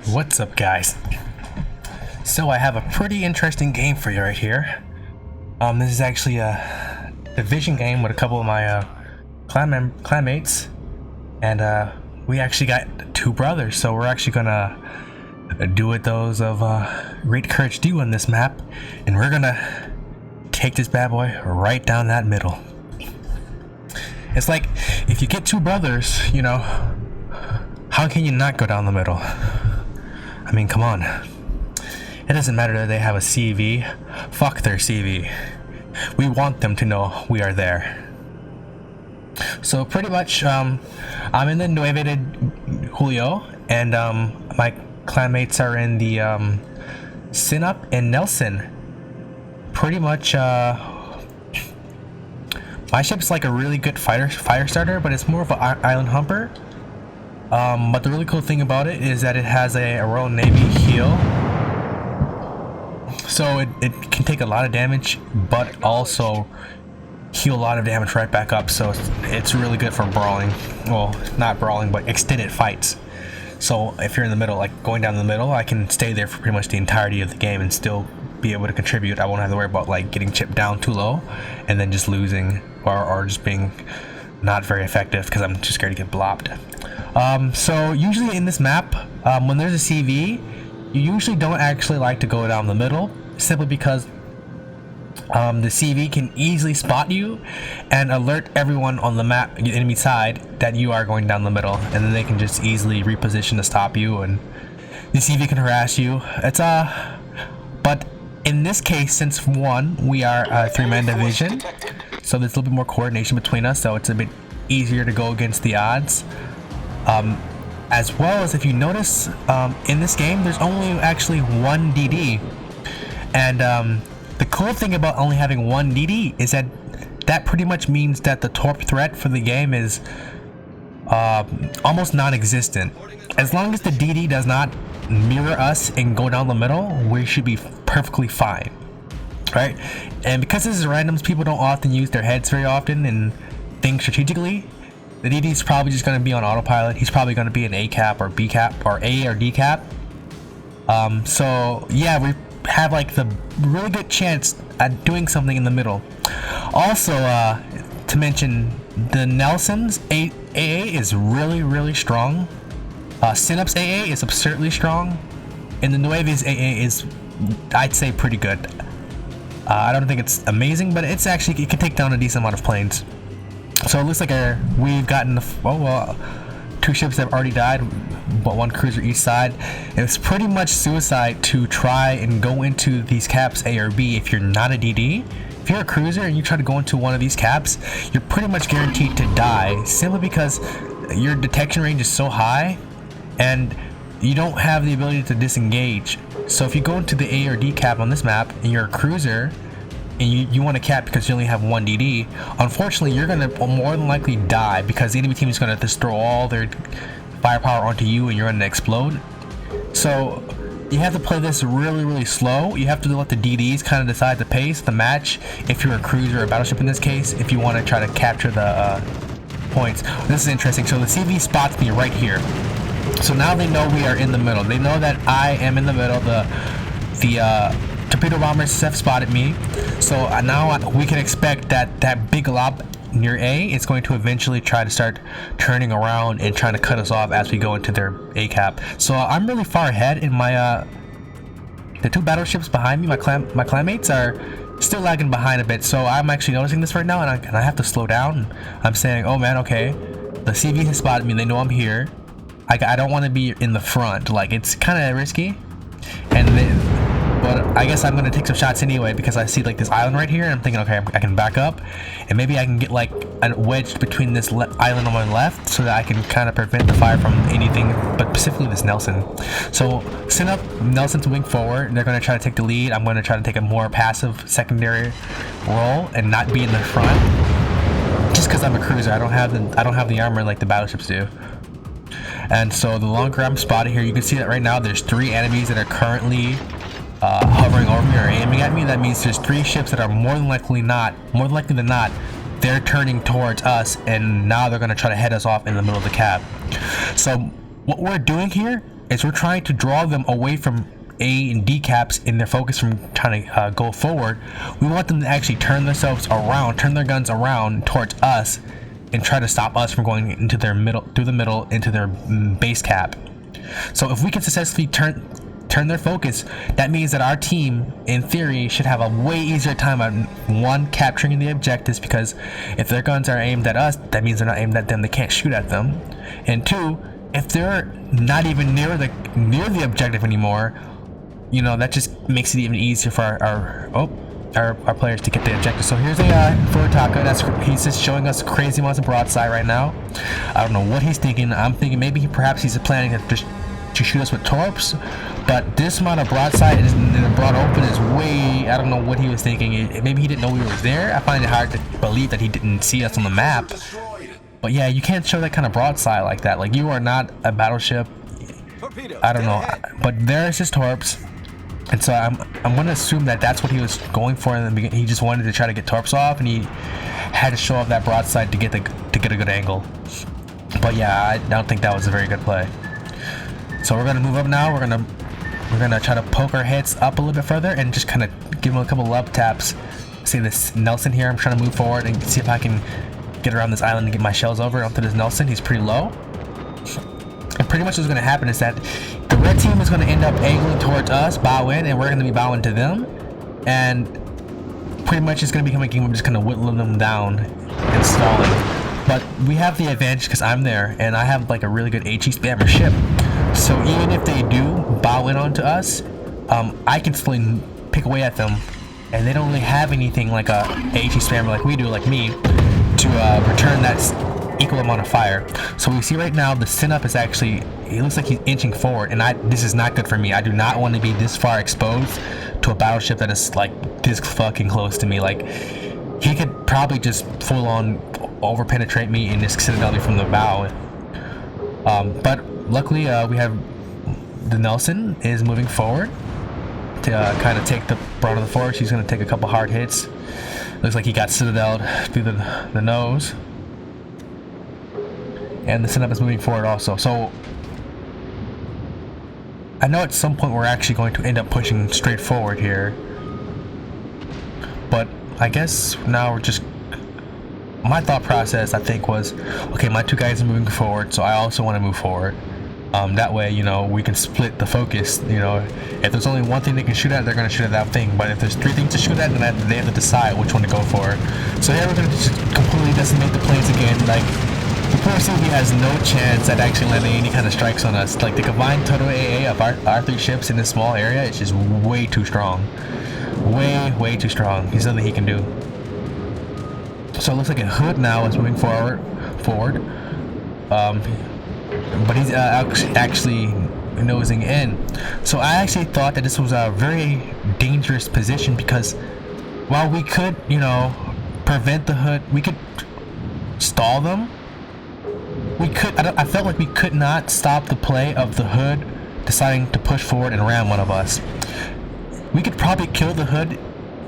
What's up, guys? So I have a pretty interesting game for you right here. This is actually a division game with a couple of my clanmates, and we actually got two brothers. So we're actually gonna do what those of great courage do on this map, and we're gonna take this bad boy right down that middle. It's like if you get two brothers, you know, how can you not go down the middle? I mean, come on. It doesn't matter that they have a CV. Fuck their CV. We want them to know we are there. So pretty much, I'm in the Nueve Julio, and my clanmates are in the Sinup and Nelson. Pretty much, my ship's like a really good fire starter, but it's more of an island humper. But the really cool thing about it is that it has a Royal Navy heel, so it can take a lot of damage, but also heal a lot of damage right back up. So it's really good for brawling. Well, not brawling, but extended fights. So if you're in the middle, like going down the middle, I can stay there for pretty much the entirety of the game and still be able to contribute. I won't have to worry about like getting chipped down too low and then just losing or just being not very effective because I'm too scared to get blopped. So usually in this map, when there's a CV, you usually don't actually like to go down the middle, simply because the CV can easily spot you and alert everyone on the map, the enemy side, that you are going down the middle, and then they can just easily reposition to stop you, and the CV can harass you. It's but in this case, since we are a three-man division, so there's a little bit more coordination between us, so it's a bit easier to go against the odds. As well as, if you notice, in this game there's only actually one DD, and the cool thing about only having one DD is that pretty much means that the torp threat for the game is almost non-existent. As long as the DD does not mirror us and go down the middle, we should be perfectly fine, right? And because this is randoms, people don't often use their heads very often and think strategically. The DD is probably just going to be on autopilot. He's probably going to be an A cap or B cap or A or D cap. So yeah, we have like the really good chance at doing something in the middle. Also, to mention, the Nelson's AA is really strong. Sinup's AA is absurdly strong, and the Nueve's AA is, I'd say, pretty good. I don't think it's amazing, but it can take down a decent amount of planes. So it looks like we've gotten two ships that have already died, but one cruiser each side. It's pretty much suicide to try and go into these caps A or B if you're not a DD. If you're a cruiser and you try to go into one of these caps, you're pretty much guaranteed to die, simply because your detection range is so high and you don't have the ability to disengage. So if you go into the A or D cap on this map and you're a cruiser and you want to cap because you only have one DD, unfortunately you're going to more than likely die because the enemy team is going to just throw all their firepower onto you and you're going to explode. So you have to play this really slow. You have to let the DDs kind of decide the pace, the match, if you're a cruiser or a battleship in this case, if you want to try to capture the points. This is interesting. So the CV spots me right here. So now they know we are in the middle. They know that I am in the middle. The torpedo bombers have spotted me. So now we can expect that big lob near A is going to eventually try to start turning around and trying to cut us off as we go into their A cap. So I'm really far ahead in my the two battleships behind me. My clanmates are still lagging behind a bit. So I'm actually noticing this right now, and I have to slow down. I'm saying, oh man, okay, the CV has spotted me. They know I'm here. I don't want to be in the front. Like, it's kind of risky, but I guess I'm gonna take some shots anyway because I see like this island right here, and I'm thinking, okay, I can back up, and maybe I can get like wedged between this island on my left so that I can kind of prevent the fire from anything, but specifically this Nelson. So send up Nelson to wing forward. They're gonna try to take the lead. I'm gonna try to take a more passive secondary role and not be in the front, just because I'm a cruiser. I don't have the armor like the battleships do. And so the longer I'm spotted here, you can see that right now there's 3 enemies that are currently hovering over me or aiming at me. That means there's 3 ships that are more than likely than not, they're turning towards us, and now they're going to try to head us off in the middle of the cap. So what we're doing here is we're trying to draw them away from A and D caps in their focus from trying to go forward. We want them to actually turn themselves around, turn their guns around towards us, and try to stop us from going into their middle, through the middle, into their base cap. So if we can successfully turn their focus, that means that our team, in theory, should have a way easier time on one, capturing the objectives, because if their guns are aimed at us, that means they're not aimed at them, they can't shoot at them. And two, if they're not even near the objective anymore, you know, that just makes it even easier for our players to get the objective. So here's a Furitaka. He's just showing us crazy amounts of broadside right now. I don't know what he's thinking. I'm thinking maybe perhaps he's planning to shoot us with torps, but this amount of broadside in the broad open is way, I don't know what he was thinking. Maybe he didn't know we were there. I find it hard to believe that he didn't see us on the map. But yeah, you can't show that kind of broadside like that. Like, you are not a battleship. I don't know, but there's his torps. And so I'm going to assume that that's what he was going for in the beginning. He just wanted to try to get torps off, and he had to show off that broadside to get a good angle. But yeah, I don't think that was a very good play. So we're gonna move up now. We're gonna try to poke our heads up a little bit further and just kind of give him a couple love taps. See this Nelson here. I'm trying to move forward and see if I can get around this island and get my shells over onto this Nelson. He's pretty low. And pretty much what's gonna happen is that the red team is gonna end up angling towards us, bow in, and we're gonna be bowing to them. And pretty much it's gonna become a game of just kind of whittling them down and stalling. But we have the advantage because I'm there and I have like a really good HE spammer ship. So even if they do bow in onto us, I can still pick away at them, and they don't really have anything like a HE spammer like we do, like me, to return that equal amount of fire. So we see right now the Sin-Up is actually, it looks like he's inching forward, and this is not good for me. I do not want to be this far exposed to a battleship that is like this fucking close to me. Like, he could probably just full on over penetrate me and just citadel me from the bow. But luckily we have the Nelson is moving forward to kind of take the brunt of the force. He's going to take a couple hard hits. Looks like he got citadeled through the nose, and the Sin-Up is moving forward also. So I know at some point we're actually going to end up pushing straight forward here, but I guess now we're just, my thought process I think was, okay, my two guys are moving forward, so I also want to move forward. That way, you know, we can split the focus. You know, if there's only one thing they can shoot at, they're going to shoot at that thing. But if there's three things to shoot at, then they have to decide which one to go for. So here we're going to just completely decimate the planes again. Like, the poor CB has no chance at actually landing any kind of strikes on us. Like, the combined total AA of our three ships in this small area is just way too strong. Way too strong. There's nothing he can do. So it looks like a Hood now is moving forward. But he's actually nosing in. So I actually thought that this was a very dangerous position, because while we could, you know, prevent the Hood, we could stall them. We could. I felt like we could not stop the play of the Hood deciding to push forward and ram one of us. We could probably kill the Hood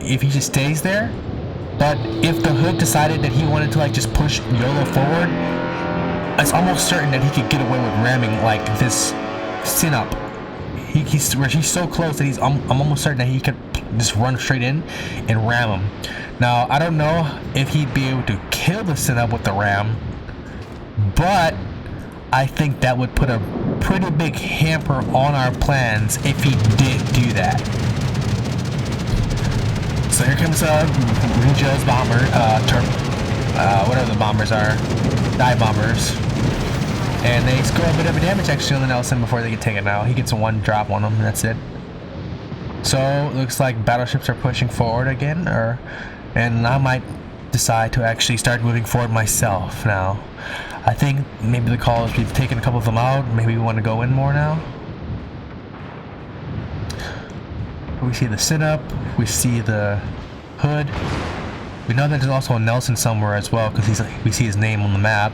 if he just stays there. But if the Hood decided that he wanted to like just push YOLO forward, it's almost certain that he could get away with ramming like this Sin-Up. He's so close that I'm almost certain that he could just run straight in and ram him. Now I don't know if he'd be able to kill the Sin-Up with the ram, but I think that would put a pretty big hamper on our plans if he did do that. So here comes Ruja's bomber, whatever the bombers are, dive bombers. And they score a bit of a damage actually on the Nelson before they get taken out. He gets a one drop on them, and that's it. So looks like battleships are pushing forward again, and I might decide to actually start moving forward myself now. I think maybe the call is we've taken a couple of them out. Maybe we want to go in more now. We see the Sin-Up, we see the Hood. We know that there's also a Nelson somewhere as well, because we see his name on the map.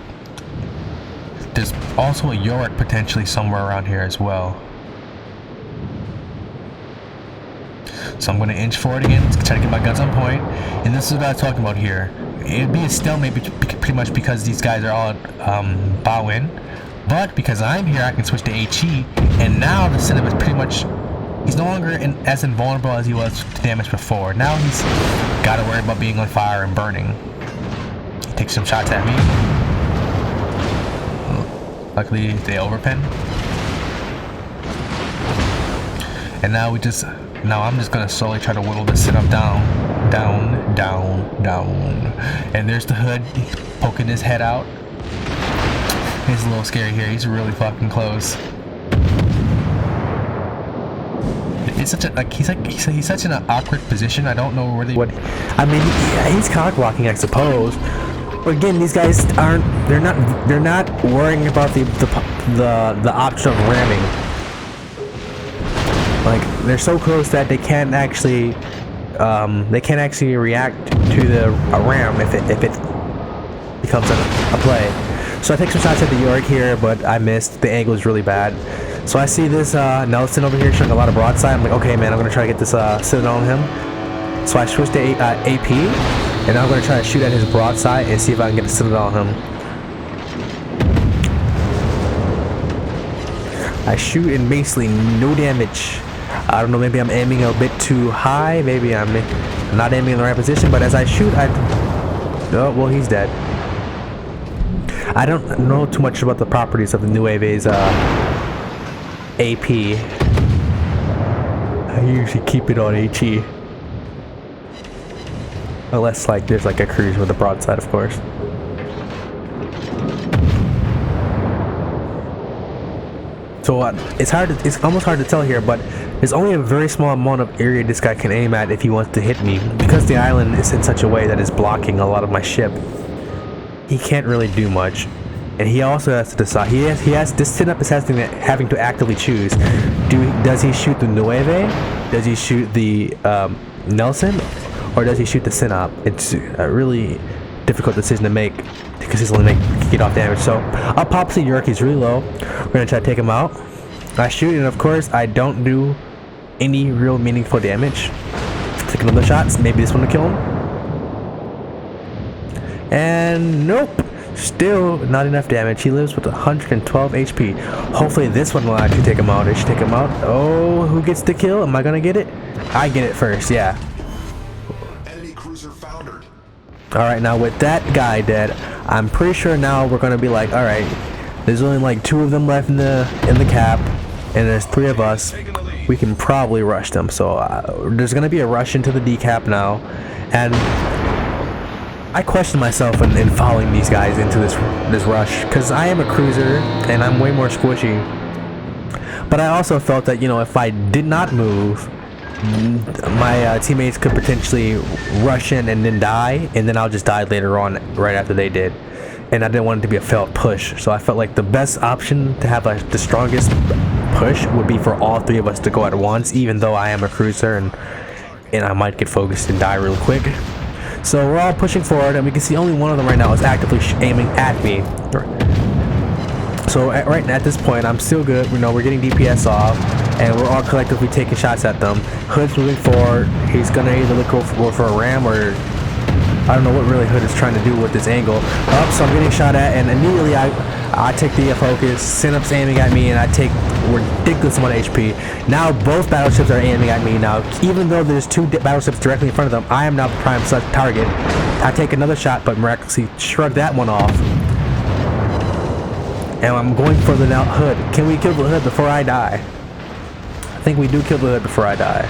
There's also a Yorick potentially somewhere around here as well. So I'm going to inch forward again, try to get my guns on point. And this is what I was talking about here. It'd be a stalemate pretty much because these guys are all bow in. But because I'm here, I can switch to HE, and now the Synap is pretty much, he's no longer as invulnerable as he was to damage before. Now he's got to worry about being on fire and burning. He takes some shots at me. Luckily, they overpin. And now I'm just gonna slowly try to whittle this Synap down. And there's the Hood poking his head out. He's a little scary here. He's really fucking close. It's such a he's such an awkward position. I don't know where they. What? I mean, he's cock blocking, I suppose. But again, these guys aren't. They're not worrying about the option of ramming. Like, they're so close that they can't actually react to the ram if it becomes a play. So I take some shots at the York here, but I missed. The angle is really bad. So I see this Nelson over here showing a lot of broadside. I'm like, okay, man, I'm gonna try to get this Citadel on him. So I switched to AP, and I'm gonna try to shoot at his broadside and see if I can get the Citadel on him. I shoot and basically no damage. I don't know, maybe I'm aiming a bit too high, maybe I'm not aiming in the right position, but as I shoot, oh, well, he's dead. I don't know too much about the properties of the new AV's AP. I usually keep it on HE. Unless, like, there's like a cruiser with a broadside, of course. So it's almost hard to tell here, but there's only a very small amount of area this guy can aim at if he wants to hit me. Because the island is in such a way that it's blocking a lot of my ship, he can't really do much. And he also has to decide. This Synap is having to actively choose. Does he shoot the Nueve? Does he shoot the Nelson? Or does he shoot the Synap? It's a really difficult decision to make to consistently get off damage. So up pops the York. He's really low. We're gonna try to take him out. I shoot, and of course I don't do any real meaningful damage. Take another shot. Maybe this one will kill him. And nope. Still not enough damage. He lives with 112 HP. Hopefully this one will actually take him out. It should take him out. Oh, who gets the kill? Am I gonna get it? I get it first, yeah. Enemy cruiser foundered. Alright, now with that guy dead, I'm pretty sure now we're gonna be like, alright, there's only like 2 of them left in the cap, and there's 3 of us. We can probably rush them. So there's gonna be a rush into the decap now, and I question myself in following these guys into this rush, because I am a cruiser and I'm way more squishy. But I also felt that, you know, if I did not move, my teammates could potentially rush in and then die, and then I'll just die later on right after they did. And I didn't want it to be a failed push, so I felt like the best option to have the strongest push would be for all 3 of us to go at once, even though I am a cruiser and I might get focused and die real quick. So we're all pushing forward, and we can see only one of them right now is actively aiming at me. So right at this point, I'm still good. You know, we're getting DPS off, and we're all collectively taking shots at them. Hood's moving forward. He's gonna either look for a ram, or I don't know what really Hood is trying to do with this angle. So I'm getting shot at, and immediately I take the focus. Synap's aiming at me, and I take ridiculous amount of HP. Now both battleships are aiming at me now. Even though there's 2 battleships directly in front of them, I am now the prime target. I take another shot, but miraculously shrug that one off. And I'm going for the Hood. Can we kill the Hood before I die? I think we do kill the Hood before I die.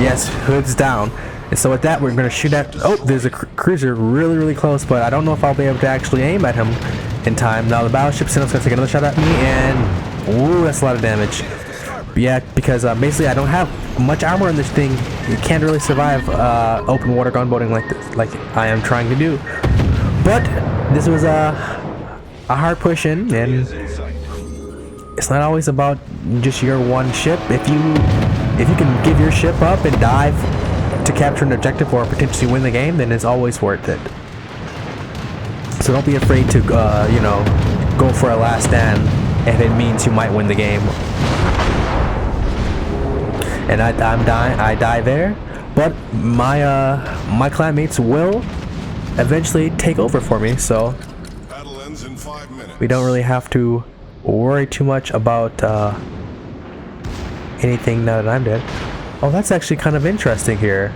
Yes, Hood's down. And so with that, we're going to shoot at... Oh, there's a cruiser really, really close, but I don't know if I'll be able to actually aim at him in time. Now the battleship Synap's going to take another shot at me, and... Ooh, that's a lot of damage. But yeah, because basically I don't have much armor in this thing. You can't really survive open water gunboating like I am trying to do. But this was a hard push in, and it's not always about just your one ship. If you can give your ship up and dive to capture an objective or potentially win the game, then it's always worth it. So don't be afraid to you know, go for a last stand if it means you might win the game. And I die there, but my clanmates will eventually take over for me. So Battle ends in 5 minutes. we don't really have to worry too much about anything now that I'm dead. Oh, that's actually kind of interesting here.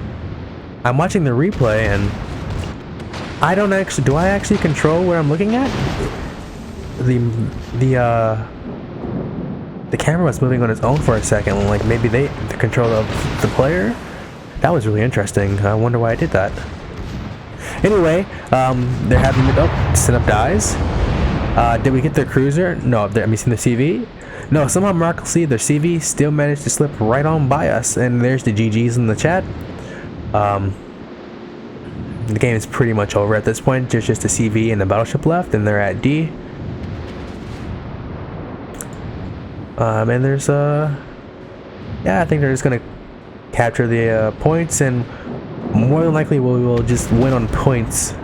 I'm watching the replay and I don't actually, do I actually control where I'm looking at? The camera was moving on its own for a second, like maybe the control of the player. That was really interesting. I wonder why I did that. Anyway, they're having it up. Setup dies. Did we get their cruiser? No, I'm missing the CV. No, somehow miraculously their CV still managed to slip right on by us. And there's the GGs in the chat. The game is pretty much over at this point. There's just a CV and a battleship left, and they're at D. And there's yeah, I think they're just gonna capture the points, and more than likely we will just win on points.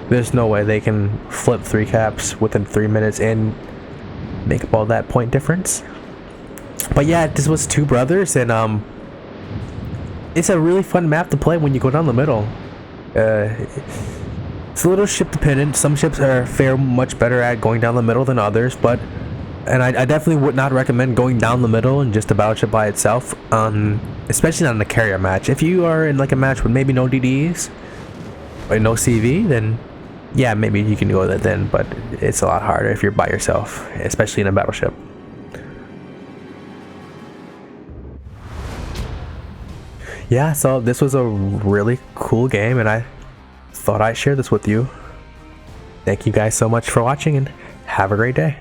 There's no way they can flip 3 caps within 3 minutes and make up all that point difference. But yeah, this was Two Brothers, and it's a really fun map to play when you go down the middle. It's a little ship dependent. Some ships fare much better at going down the middle than others, but I definitely would not recommend going down the middle and just a battleship by itself, especially not in a carrier match. If you are in like a match with maybe no DDs or no CV, then yeah, maybe you can go that then, but it's a lot harder if you're by yourself, especially in a battleship. Yeah, so this was a really cool game, and I thought I'd share this with you. Thank you guys so much for watching, and have a great day.